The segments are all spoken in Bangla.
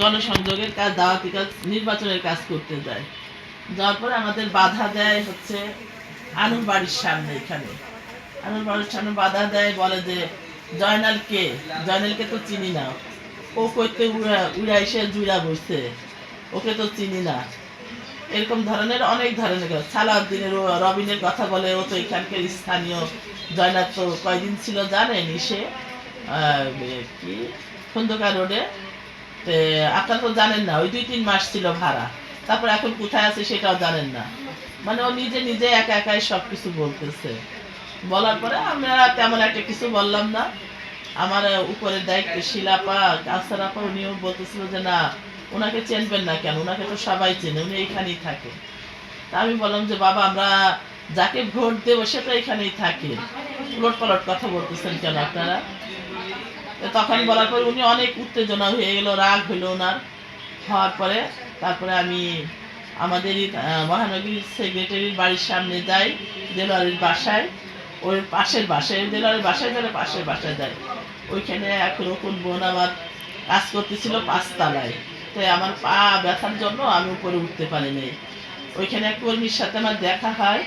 জনসংযোগের কাজ, দাওয়াতি কাজ, নির্বাচনের কাজ করতে যায়। যাওয়ার পরে আমাদের বাধা দেয় হচ্ছে আনুর বাড়ির সামনে। এখানে আনুর বাড়ির সামনে বাধা দেয়, বলে যে জয়নালকে জয়নালকে তো চিনি না, ও কইতে উড়া এসে জুড়া বসছে, ওকে তো চিনি না। এরকম ধরনের অনেক ধরনের সালাউদ্দিনের রবিনের কথা বলে, ও তো এখানকার স্থানীয়। জয়নাল তো কয়দিন ছিল জানেন সে কি খন্দকার রোডে। আপনারা তো জানেন না, ওই 2-3 মাস ছিল ভাড়া, তারপর এখন কোথায় আছে সেটাও জানেন না। মানে ও নিজে নিজে একা একাই সব কিছু বলতেছে। বলার পরে আমরা তেমন একটা কিছু বললাম না। আমার উপরের দায়িত্ব শিলাপা কাউসার আপা, উনিও বলতেছিল যে না, ওনাকে চেনবেন না কেন, ওনাকে তো সবাই চেনে, উনি এইখানেই থাকে। তা আমি বললাম যে বাবা, আমরা যাকে ভোট দেবো সে তো এখানেই থাকে, উলট পালট কথা বলতেছেন কেন আপনারা? তখন বলার পরে উনি অনেক উত্তেজনা হয়ে গেল, রাগ হইল ওনার। হওয়ার পরে তারপরে আমি আমাদেরই মহানগরীর সেক্রেটারির বাড়ির সামনে যাই, দেলোয়ারের বাসায়, ওই পাশের বাসায়, দেলোয়ারের বাসায় গেলে পাশের বাসায় যাই। ওইখানে এক রকম বোন আমার কাজ করতেছিল 5 তলায়। তাই আমার পা ব্যথার জন্য আমি উপরে উঠতে পারিনি। ওইখানে এক কর্মীর সাথে আমার দেখা হয়।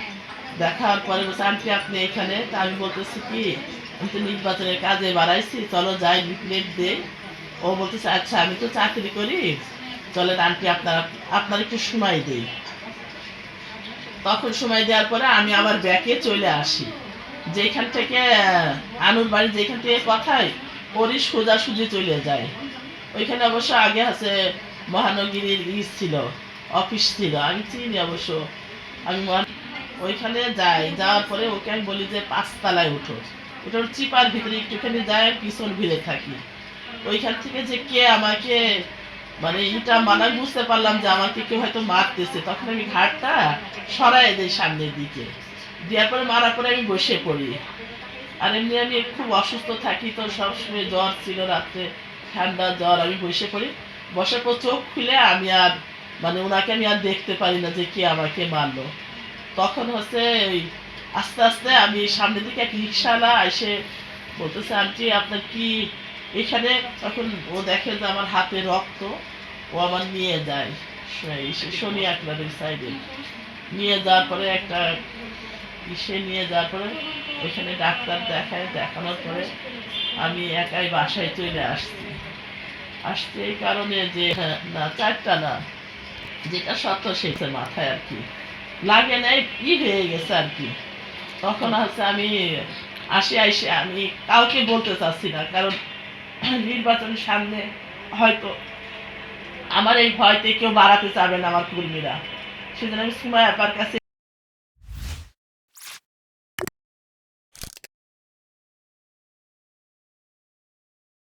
দেখা হওয়ার পরে বলছে আন্টি আপনি এখানে? তা আমি বলতেছি কি, আমি তো নির্বাচনের কাজে বাড়াইছি, চলো যাই লিফলেট দেই। ও বলতেছে আচ্ছা আমি তো চাকরি করি, চলেন আন্টি আপনার আপনার একটু সময় দেই। তখন সময় দেওয়ার পরে আমি আবার ব্যাকে চলে আসি। যেখান থেকে আনুর বাড়ি, যেখান থেকে কথায় ওরই সোজাসুজি চলে যায়। ওইখানে অবশ্য আগে আছে মহানগরীর ছিল, অফিস ছিল, আমি চিনি অবশ্য। আমি ওইখানে যাই, যাওয়ার পরে ওকে আমি বলি যে 5 তলায় উঠো। ওটার চিপার ভিতরে একটুখানি যায়, পিছন ভিড়ে থাকি। ওইখান থেকে যে কে আমাকে মানে এটা মানা, বুঝতে পারলাম যে আমাকে কেউ হয়তো মারতেছে। তখন আমি ঘাটটা সরাই দিই সামনের দিকে, দেওয়ার পরে মারার পরে আমি বসে পড়ি। আর এমনি আমি খুব অসুস্থ থাকি, তো সবসময় জ্বর ছিল রাত্রে, ঠান্ডা জ্বর। আমি বসে পড়ি, বসার পর চোখ খুলে আমি আর মানে ওনাকে আমি আর দেখতে পারি না যে কে আমাকে মারলো। তখন হচ্ছে ওই আস্তে আস্তে আমি সামনের দিকে এক রিক্সাওয়ালা এসে বলতেছে আন্টি আপনার কি এখানে? তখন ও দেখে যে আমার হাতে রক্ত, ও আমার নিয়ে যায় শনি আকলারের সাইডে। নিয়ে যাওয়ার পরে একটা ইসে নিয়ে যাওয়ার পরে ওইখানে ডাক্তার দেখায়, দেখানোর পরে আমি একাই বাসায় চলে আসছি। আসছে এই কারণে যে না 4টা না, যেটা সত্য সেটা মাথায় আর কি লাগে নাই, হয়ে গেছে আর কি। তখন হচ্ছে আমি আইসে আমি কাউকে বলতে চাচ্ছি না, কারণ নির্বাচনের সামনে হয়তো আমার এই ভয়তে কেউ বাড়াতে চাবে না আমার কর্মীরা। সেজন্য আমি সুমাইয়া আপার কাছে